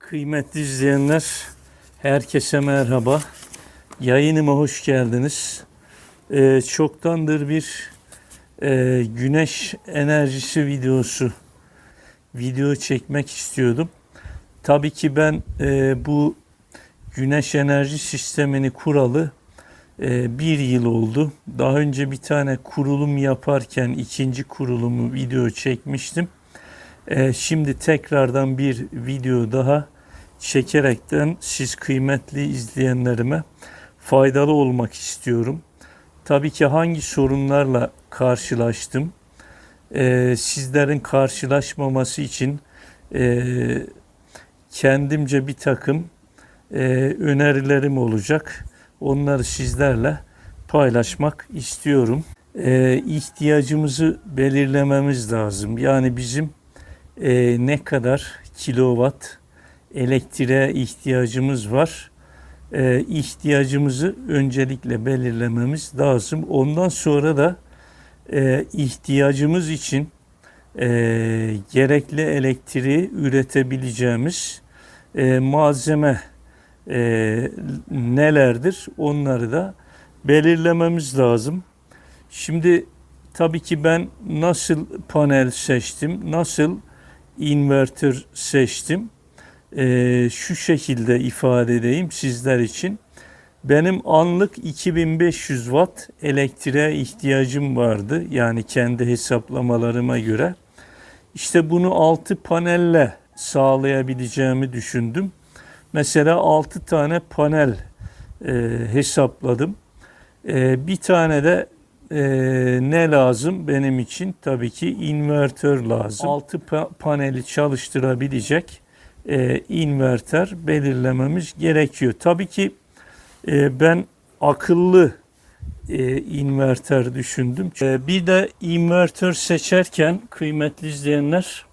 Kıymetli izleyenler, herkese merhaba. Yayınıma hoş geldiniz. Çoktandır bir güneş enerjisi video çekmek istiyordum. Tabii ki ben bu güneş enerji sistemini kuralı bir yıl oldu. Daha önce bir tane kurulum yaparken ikinci kurulumu video çekmiştim. Şimdi tekrardan bir video daha çekerekten siz kıymetli izleyenlerime faydalı olmak istiyorum. Tabii ki hangi sorunlarla karşılaştım, sizlerin karşılaşmaması için kendimce bir takım önerilerim olacak. Onları sizlerle paylaşmak istiyorum. İhtiyacımızı belirlememiz lazım. Yani bizim ne kadar kilowatt elektriğe ihtiyacımız var. İhtiyacımızı öncelikle belirlememiz lazım. Ondan sonra da ihtiyacımız için gerekli elektriği üretebileceğimiz malzeme nelerdir? Onları da belirlememiz lazım. Şimdi tabii ki ben nasıl panel seçtim, nasıl inverter seçtim? Şu şekilde ifade edeyim sizler için. Benim anlık 2500 watt elektriğe ihtiyacım vardı. Yani kendi hesaplamalarıma göre. İşte bunu 6 panelle sağlayabileceğimi düşündüm. Mesela 6 tane panel hesapladım. Bir tane de ne lazım benim için? Tabii ki inverter lazım. 6 paneli çalıştırabilecek inverter belirlememiz gerekiyor. Tabii ki ben akıllı inverter düşündüm. Bir de inverter seçerken kıymetli izleyenler,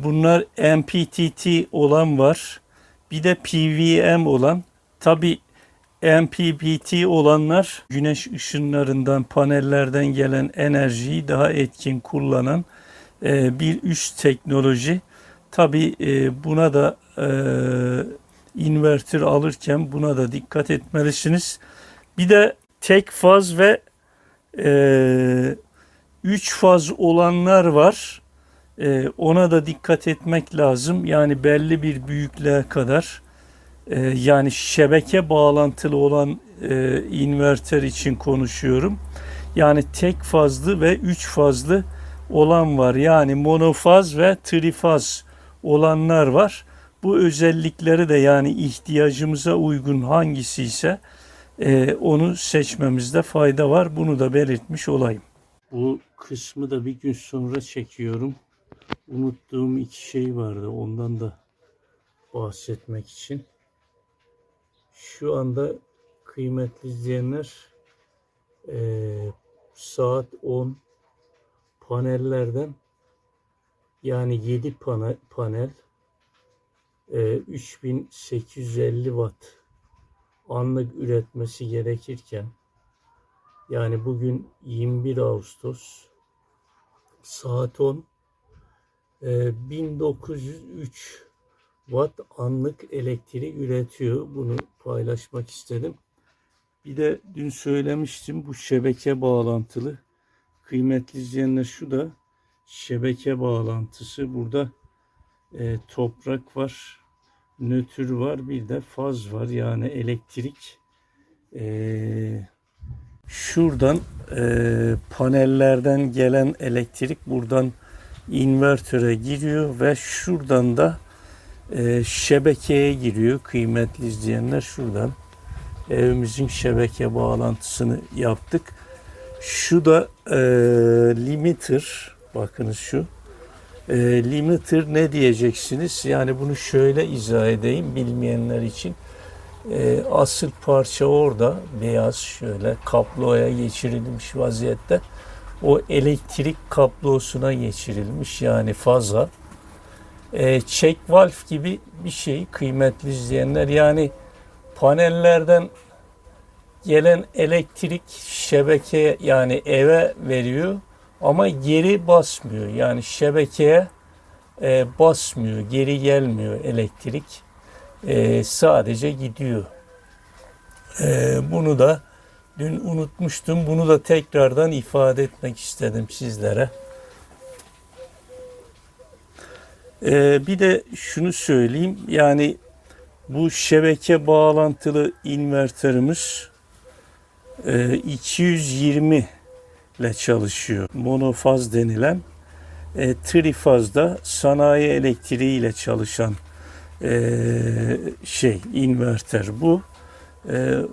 bunlar MPPT olan var. Bir de PWM olan. Tabii MPPT olanlar güneş ışınlarından, panellerden gelen enerjiyi daha etkin kullanan bir üst teknoloji. Tabii buna da inverter alırken buna da dikkat etmelisiniz. Bir de tek faz ve 3 faz olanlar var. Ona da dikkat etmek lazım. Yani belli bir büyüklüğe kadar. Yani şebeke bağlantılı olan inverter için konuşuyorum. Yani tek fazlı ve 3 fazlı olan var. Yani monofaz ve trifaz olanlar var. Bu özellikleri de yani ihtiyacımıza uygun hangisi ise onu seçmemizde fayda var. Bunu da belirtmiş olayım. Bu kısmı da bir gün sonra çekiyorum. Unuttuğum 2 şey vardı. Ondan da bahsetmek için. Şu anda kıymetli izleyenler saat 10 panellerden yani 7 panel 3850 watt anlık üretmesi gerekirken yani bugün 21 Ağustos saat 10 1903 watt anlık elektrik üretiyor. Bunu paylaşmak istedim. Bir de dün söylemiştim bu şebeke bağlantılı. Kıymetli izleyenler şu da şebeke bağlantısı. Burada toprak var, nötr var, bir de faz var. Yani elektrik şuradan panellerden gelen elektrik buradan invertöre giriyor ve şuradan da şebekeye giriyor. Kıymetli izleyenler, şuradan evimizin şebeke bağlantısını yaptık. Şu da limiter. Bakınız şu. Limiter ne diyeceksiniz? Yani bunu şöyle izah edeyim bilmeyenler için. Asıl parça orada beyaz, şöyle kabloya geçirilmiş vaziyette. O elektrik kablosuna geçirilmiş, yani faza. Check valve gibi bir şey kıymetli izleyenler. Yani panellerden gelen elektrik şebekeye, yani eve veriyor ama geri basmıyor. Yani şebekeye basmıyor, geri gelmiyor elektrik. Sadece gidiyor. Bunu da dün unutmuştum. Bunu da tekrardan ifade etmek istedim sizlere. Bir de şunu söyleyeyim. Yani bu şebeke bağlantılı invertörümüz 220 ile çalışıyor. Monofaz denilen trifazda sanayi elektriği ile çalışan invertör bu.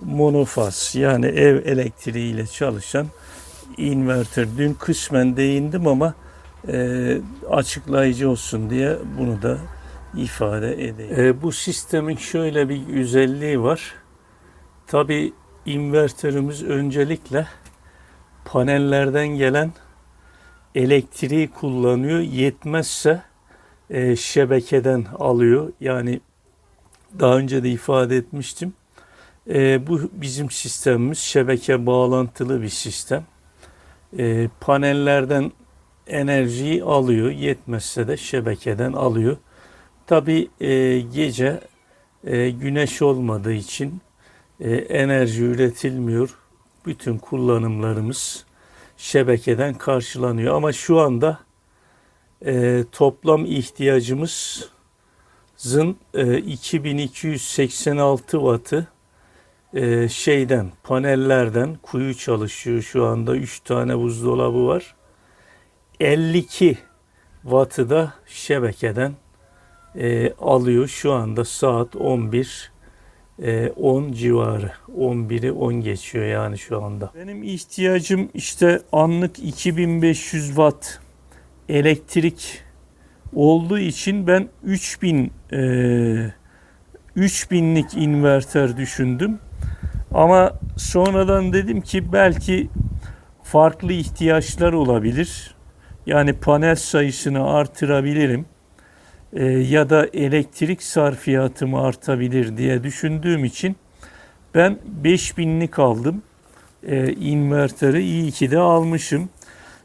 Monofaz yani ev elektriği ile çalışan invertör. Dün kısmen değindim ama açıklayıcı olsun diye bunu da ifade edeyim. Bu sistemin şöyle bir özelliği var. Tabi invertörümüz öncelikle panellerden gelen elektriği kullanıyor. Yetmezse şebekeden alıyor. Yani daha önce de ifade etmiştim. Bu bizim sistemimiz şebeke bağlantılı bir sistem. Panellerden enerjiyi alıyor. Yetmezse de şebekeden alıyor. Tabi gece güneş olmadığı için enerji üretilmiyor. Bütün kullanımlarımız şebekeden karşılanıyor. Ama şu anda toplam ihtiyacımızın 2286 wattı panellerden kuyu çalışıyor. Şu anda 3 tane buzdolabı var. 52 wattı da şebekeden alıyor. Şu anda saat 11:10 civarı. 11'i 10 geçiyor yani şu anda. Benim ihtiyacım işte anlık 2500 watt elektrik olduğu için ben 3000'lik inverter düşündüm. Ama sonradan dedim ki belki farklı ihtiyaçlar olabilir. Yani panel sayısını artırabilirim. Ya da elektrik sarfiyatım artabilir diye düşündüğüm için ben 5000'lik aldım. İnvertörü iyi ki de almışım.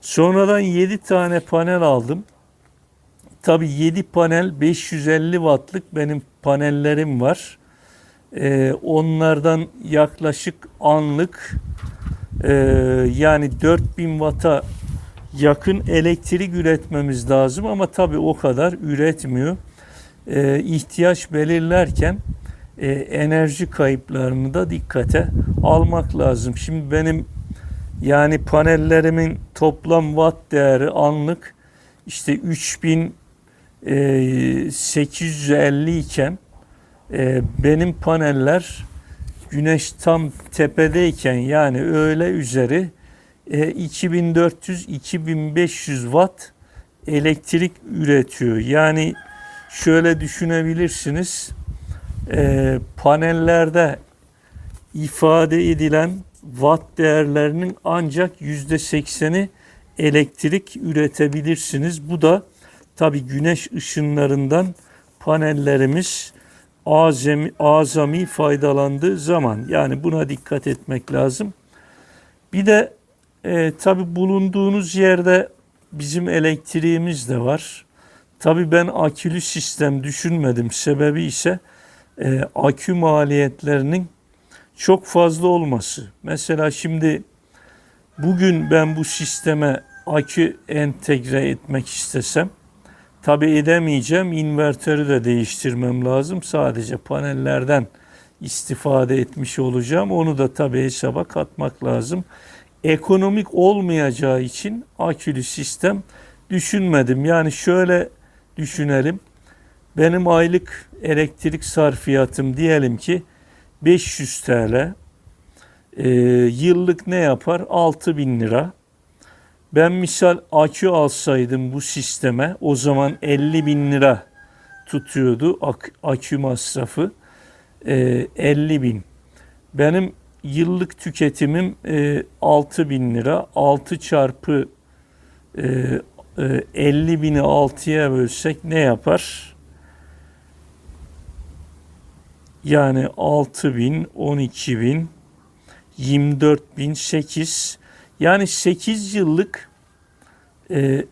Sonradan 7 tane panel aldım. Tabii 7 panel 550 wattlık benim panellerim var. Onlardan yaklaşık anlık yani 4000 watt'a yakın elektrik üretmemiz lazım ama tabii o kadar üretmiyor. İhtiyaç belirlerken enerji kayıplarını da dikkate almak lazım. Şimdi benim yani panellerimin toplam watt değeri anlık işte 3850 iken benim paneller güneş tam tepedeyken yani öğle üzeri 2400-2500 watt elektrik üretiyor. Yani şöyle düşünebilirsiniz. Panellerde ifade edilen watt değerlerinin ancak %80'i elektrik üretebilirsiniz. Bu da tabii güneş ışınlarından panellerimiz azami faydalandığı zaman, yani buna dikkat etmek lazım. Bir de tabii bulunduğunuz yerde bizim elektriğimiz de var. Tabii ben akülü sistem düşünmedim. Sebebi ise akü maliyetlerinin çok fazla olması. Mesela şimdi bugün ben bu sisteme akü entegre etmek istesem tabii edemeyeceğim. İnvertörü de değiştirmem lazım. Sadece panellerden istifade etmiş olacağım. Onu da tabii hesaba katmak lazım. Ekonomik olmayacağı için akülü sistem düşünmedim. Yani şöyle düşünelim. Benim aylık elektrik sarfiyatım diyelim ki 500 TL. Yıllık ne yapar? 6.000 lira. Ben misal akü alsaydım bu sisteme, o zaman 50.000 lira tutuyordu akü masrafı. 50.000. Benim yıllık tüketimim 6.000 lira. 6 çarpı 50.000'i 6'ya bölsek ne yapar? Yani 6.000, 12.000, 24.000, 8. Yani 8 yıllık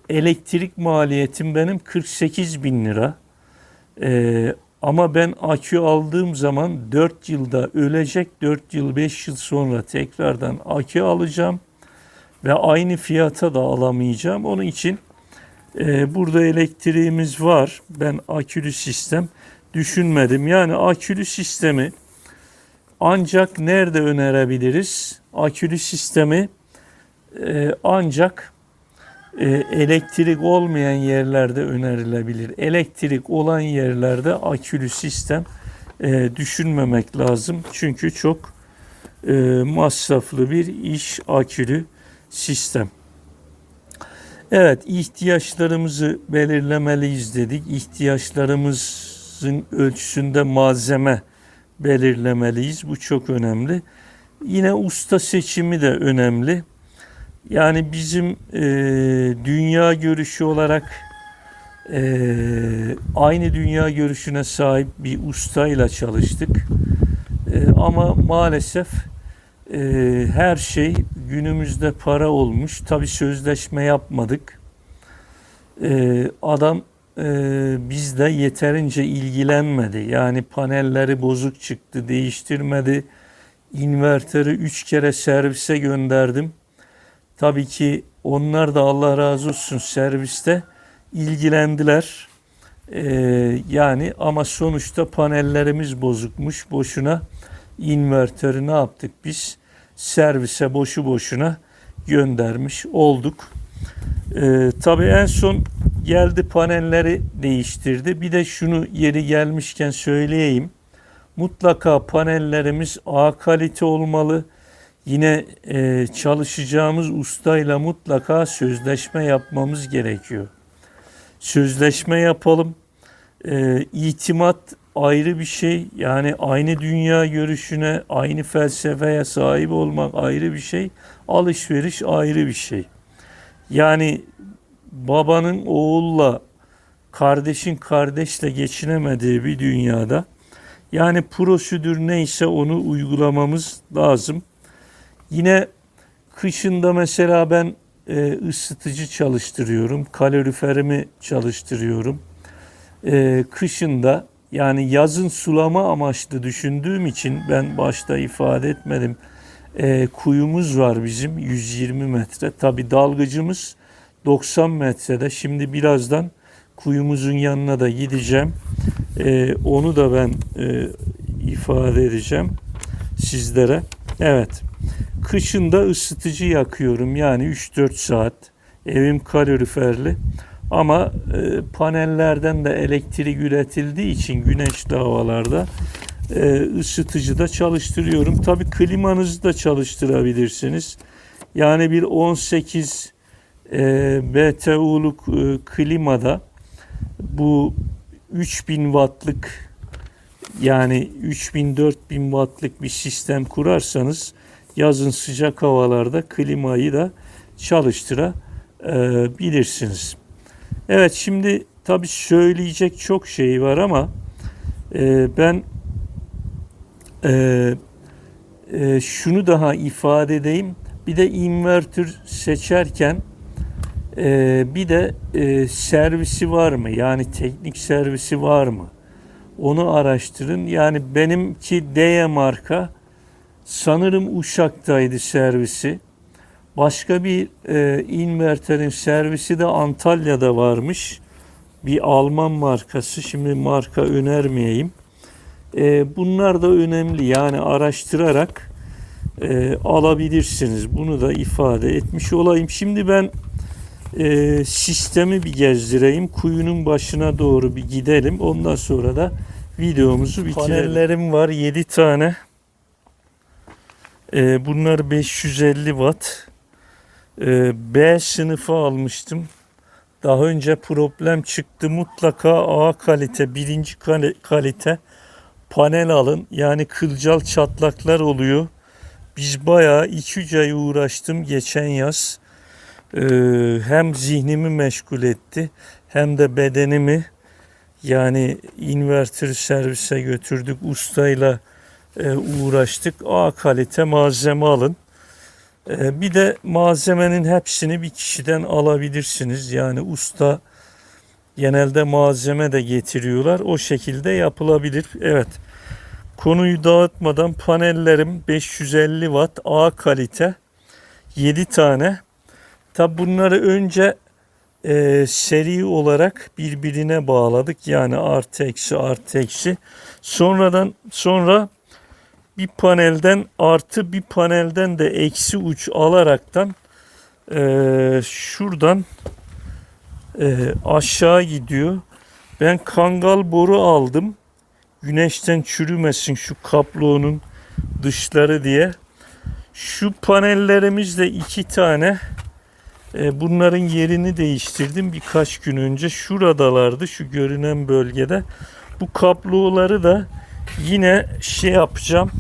Elektrik maliyetim benim 48 bin lira. Ama ben akü aldığım zaman 4 yılda ölecek, 4 yıl 5 yıl sonra tekrardan akü alacağım ve aynı fiyata da alamayacağım. Onun için burada elektriğimiz var. Ben akülü sistem düşünmedim. Yani akülü sistemi ancak nerede önerebiliriz? Akülü sistemi ancak elektrik olmayan yerlerde önerilebilir. Elektrik olan yerlerde akülü sistem düşünmemek lazım. Çünkü çok masraflı bir iş akülü sistem. Evet, ihtiyaçlarımızı belirlemeliyiz dedik. İhtiyaçlarımızın ölçüsünde malzeme belirlemeliyiz. Bu çok önemli. Yine usta seçimi de önemli. Yani bizim dünya görüşü olarak aynı dünya görüşüne sahip bir ustayla çalıştık. Ama maalesef her şey günümüzde para olmuş. Tabii sözleşme yapmadık. Adam bizde yeterince ilgilenmedi. Yani panelleri bozuk çıktı, değiştirmedi. İnvertörü 3 kere servise gönderdim. Tabii ki onlar da Allah razı olsun serviste ilgilendiler. Yani ama sonuçta panellerimiz bozukmuş. Boşuna invertörü ne yaptık biz? Servise boşu boşuna göndermiş olduk. Tabii en son geldi panelleri değiştirdi. Bir de şunu yeri gelmişken söyleyeyim. Mutlaka panellerimiz A kalite olmalı. Yine çalışacağımız ustayla mutlaka sözleşme yapmamız gerekiyor. Sözleşme yapalım. İtimat ayrı bir şey. Yani aynı dünya görüşüne, aynı felsefeye sahip olmak ayrı bir şey. Alışveriş ayrı bir şey. Yani babanın oğulla, kardeşin kardeşle geçinemediği bir dünyada yani prosedür neyse onu uygulamamız lazım. Yine kışında mesela ben ısıtıcı çalıştırıyorum, kaloriferimi çalıştırıyorum. Kışında yani yazın sulama amaçlı düşündüğüm için ben başta ifade etmedim. Kuyumuz var bizim 120 metre. Tabii dalgıcımız 90 metrede. Şimdi birazdan kuyumuzun yanına da gideceğim. Onu da ben ifade edeceğim sizlere. Evet. Kışın da ısıtıcı yakıyorum. Yani 3-4 saat. Evim kaloriferli. Ama panellerden de elektrik üretildiği için güneşli havalarda ısıtıcı da çalıştırıyorum. Tabii klimanızı da çalıştırabilirsiniz. Yani bir 18 BTU'luk klimada bu 3000 wattlık yani 3000-4000 wattlık bir sistem kurarsanız yazın sıcak havalarda klimayı da çalıştırabilirsiniz. Evet, şimdi tabii söyleyecek çok şey var ama ben şunu daha ifade edeyim. Bir de invertör seçerken bir de servisi var mı? Yani teknik servisi var mı? Onu araştırın. Yani benimki D marka sanırım Uşak'taydı servisi. Başka bir invertörün servisi de Antalya'da varmış. Bir Alman markası. Şimdi marka önermeyeyim. Bunlar da önemli. Yani araştırarak alabilirsiniz. Bunu da ifade etmiş olayım. Şimdi ben sistemi bir gezdireyim. Kuyunun başına doğru bir gidelim. Ondan sonra da videomuzu bitirelim. Panellerim var 7 tane. Bunlar 550 watt. B sınıfı almıştım. Daha önce problem çıktı. Mutlaka A kalite, birinci kalite panel alın. Yani kılcal çatlaklar oluyor. Biz bayağı 2-3 ay uğraştım geçen yaz. Hem zihnimi meşgul etti hem de bedenimi. Yani invertör servise götürdük. Ustayla uğraştık. A kalite malzeme alın. Bir de malzemenin hepsini bir kişiden alabilirsiniz. Yani usta genelde malzeme de getiriyorlar. O şekilde yapılabilir. Evet. Konuyu dağıtmadan panellerim 550 watt A kalite 7 tane. Tabi bunları önce seri olarak birbirine bağladık. Yani artı eksi artı eksi. Sonra bir panelden artı bir panelden de eksi uç alaraktan şuradan aşağı gidiyor. Ben kangal boru aldım. Güneşten çürümesin şu kablonun dışları diye. Şu panellerimizde 2 tane. Bunların yerini değiştirdim birkaç gün önce. Şuradalardı, şu görünen bölgede. Bu kabloları da yine şey yapacağım.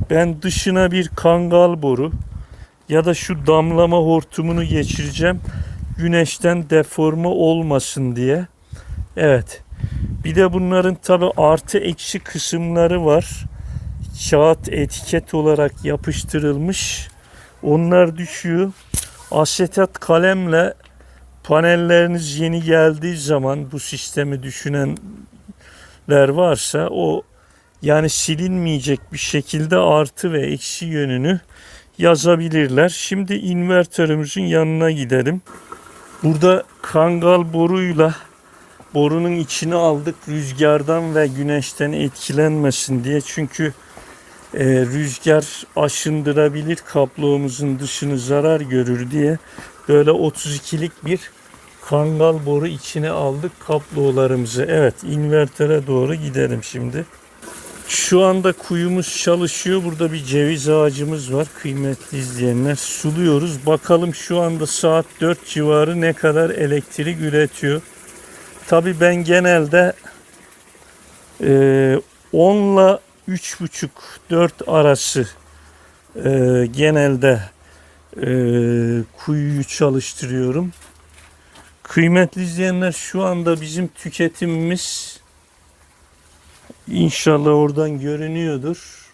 Ben dışına bir kangal boru ya da şu damlama hortumunu geçireceğim. Güneşten deforme olmasın diye. Evet. Bir de bunların tabi artı eksi kısımları var. Kağıt etiket olarak yapıştırılmış. Onlar düşüyor. Asetat kalemle panelleriniz yeni geldiği zaman bu sistemi düşünenler varsa o yani silinmeyecek bir şekilde artı ve eksi yönünü yazabilirler. Şimdi invertörümüzün yanına gidelim. Burada kangal boruyla borunun içine aldık rüzgardan ve güneşten etkilenmesin diye. Çünkü rüzgar aşındırabilir, kablomuzun dışını zarar görür diye böyle 32'lik bir kangal boru içine aldık kablolarımızı. Evet, invertere doğru gidelim şimdi. Şu anda kuyumuz çalışıyor. Burada bir ceviz ağacımız var kıymetli izleyenler. Suluyoruz. Bakalım şu anda saat 4 civarı ne kadar elektrik üretiyor. Tabii ben genelde 10 ile 3,5-4 arası genelde kuyuyu çalıştırıyorum. Kıymetli izleyenler, şu anda bizim tüketimimiz inşallah oradan görünüyordur.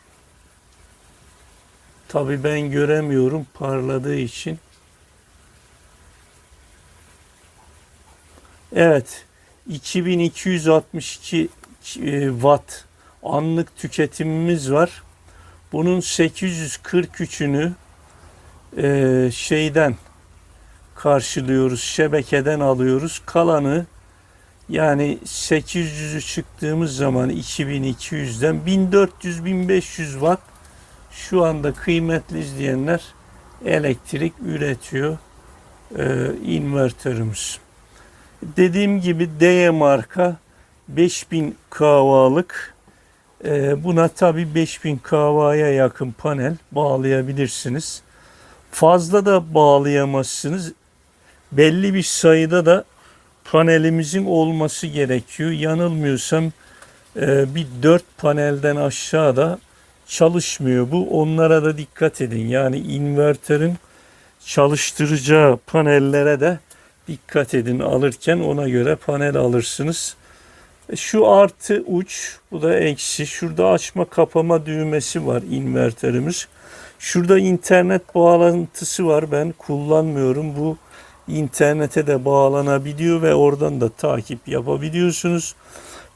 Tabii ben göremiyorum parladığı için. Evet, 2262 watt anlık tüketimimiz var. Bunun 843'ünü şeyden karşılıyoruz, şebekeden alıyoruz. Kalanı yani 800'ü çıktığımız zaman 2200'den 1400-1500 watt şu anda kıymetli izleyenler elektrik üretiyor invertörümüz. Dediğim gibi D marka 5000 kW'lık. Buna tabi 5000 kW'ya yakın panel bağlayabilirsiniz. Fazla da bağlayamazsınız. Belli bir sayıda da panelimizin olması gerekiyor. Yanılmıyorsam bir 4 panelden aşağıda çalışmıyor bu. Onlara da dikkat edin. Yani invertörün çalıştıracağı panellere de dikkat edin alırken, ona göre panel alırsınız. Şu artı uç, bu da eksi. Şurada açma kapama düğmesi var invertörümüz. Şurada internet bağlantısı var. Ben kullanmıyorum. Bu internete de bağlanabiliyor ve oradan da takip yapabiliyorsunuz.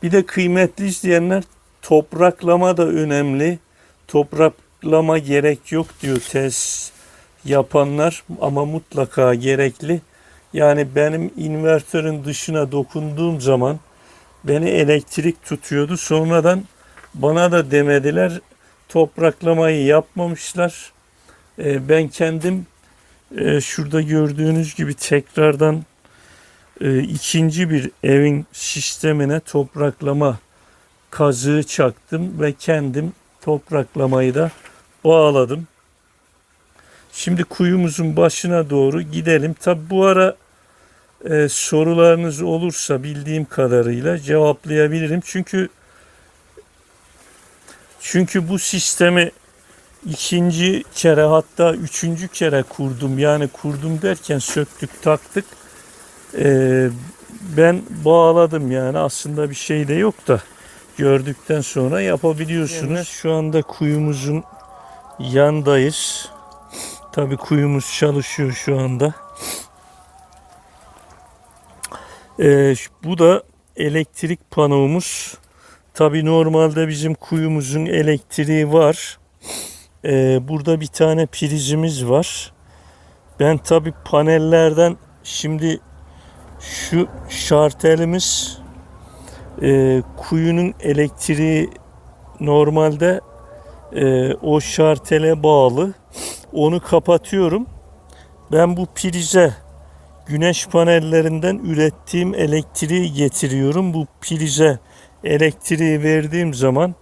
Bir de kıymetli izleyenler, topraklama da önemli. Topraklama gerek yok diyor test yapanlar ama mutlaka gerekli. Yani benim invertörün dışına dokunduğum zaman beni elektrik tutuyordu. Sonradan bana da demediler, topraklamayı yapmamışlar. Ben kendim şurada gördüğünüz gibi tekrardan ikinci bir evin sistemine topraklama kazığı çaktım ve kendim topraklamayı da bağladım. Şimdi kuyumuzun başına doğru gidelim. Tabi bu ara sorularınız olursa bildiğim kadarıyla cevaplayabilirim. Çünkü bu sistemi ikinci kere, hatta üçüncü kere kurdum. Yani kurdum derken söktük taktık. Ben bağladım, yani aslında bir şey de yok da gördükten sonra yapabiliyorsunuz. Şu anda kuyumuzun yandayız. Tabii kuyumuz çalışıyor şu anda. Bu da elektrik panomuz. Tabii normalde bizim kuyumuzun elektriği var. Burada bir tane prizimiz var. Ben tabii panellerden şimdi şu şartelimiz kuyunun elektriği normalde o şartele bağlı. Onu kapatıyorum. Ben bu prize güneş panellerinden ürettiğim elektriği getiriyorum. Bu prize elektriği verdiğim zaman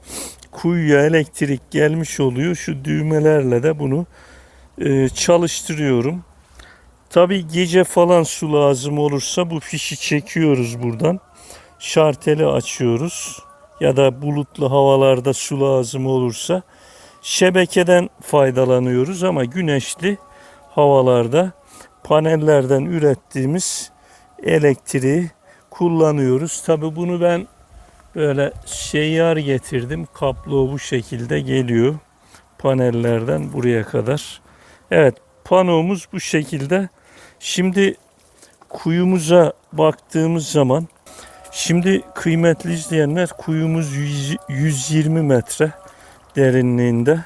kuyuya elektrik gelmiş oluyor. Şu düğmelerle de bunu çalıştırıyorum. Tabi gece falan su lazım olursa bu fişi çekiyoruz buradan. Şarteli açıyoruz. Ya da bulutlu havalarda su lazım olursa şebekeden faydalanıyoruz ama güneşli havalarda panellerden ürettiğimiz elektriği kullanıyoruz. Tabi bunu ben böyle seyyar getirdim. Kablo bu şekilde geliyor panellerden buraya kadar. Evet, panomuz bu şekilde. Şimdi kuyumuza baktığımız zaman, şimdi kıymetli izleyenler, kuyumuz 120 metre derinliğinde.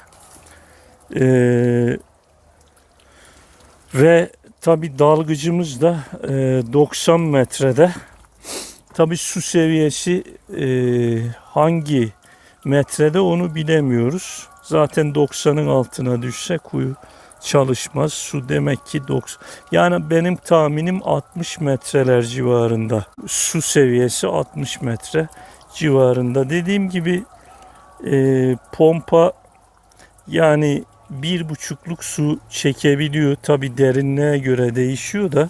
Ve tabi dalgıcımız da 90 metrede. Tabi su seviyesi hangi metrede onu bilemiyoruz. Zaten 90'ın altına düşse kuyu çalışmaz. Su demek ki 90. Yani benim tahminim 60 metreler civarında. Su seviyesi 60 metre civarında. Dediğim gibi pompa yani 1,5'luk su çekebiliyor. Tabi derinliğe göre değişiyor da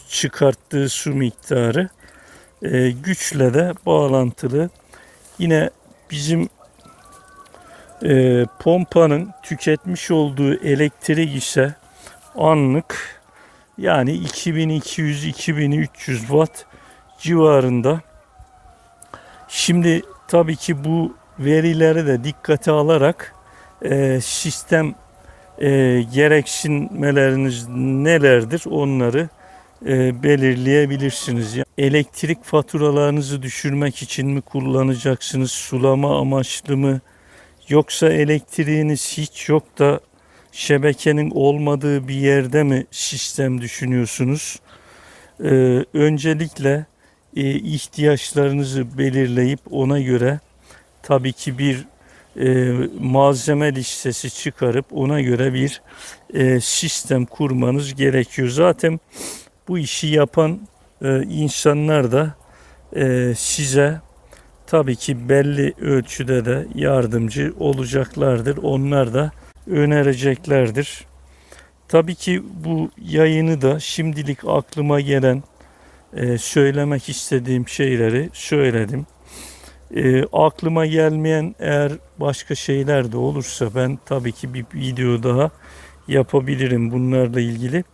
çıkarttığı su miktarı güçle de bağlantılı. Yine bizim pompanın tüketmiş olduğu elektrik ise anlık yani 2200-2300 watt civarında. Şimdi tabii ki bu verileri de dikkate alarak sistem gereksinmeleriniz nelerdir onları belirleyebilirsiniz. Yani elektrik faturalarınızı düşürmek için mi kullanacaksınız? Sulama amaçlı mı? Yoksa elektriğiniz hiç yok da şebekenin olmadığı bir yerde mi sistem düşünüyorsunuz? Öncelikle ihtiyaçlarınızı belirleyip ona göre tabii ki bir malzeme listesi çıkarıp ona göre bir sistem kurmanız gerekiyor. Zaten bu işi yapan insanlar da size tabii ki belli ölçüde de yardımcı olacaklardır. Onlar da önereceklerdir. Tabii ki bu yayını da şimdilik aklıma gelen söylemek istediğim şeyleri söyledim. Aklıma gelmeyen eğer başka şeyler de olursa ben tabii ki bir video daha yapabilirim bunlarla ilgili.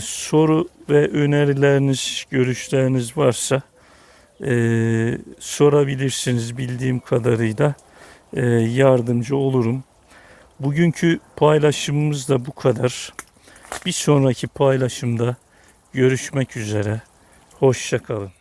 Soru ve önerileriniz, görüşleriniz varsa sorabilirsiniz. Bildiğim kadarıyla yardımcı olurum. Bugünkü paylaşımımız da bu kadar. Bir sonraki paylaşımda görüşmek üzere. Hoşça kalın.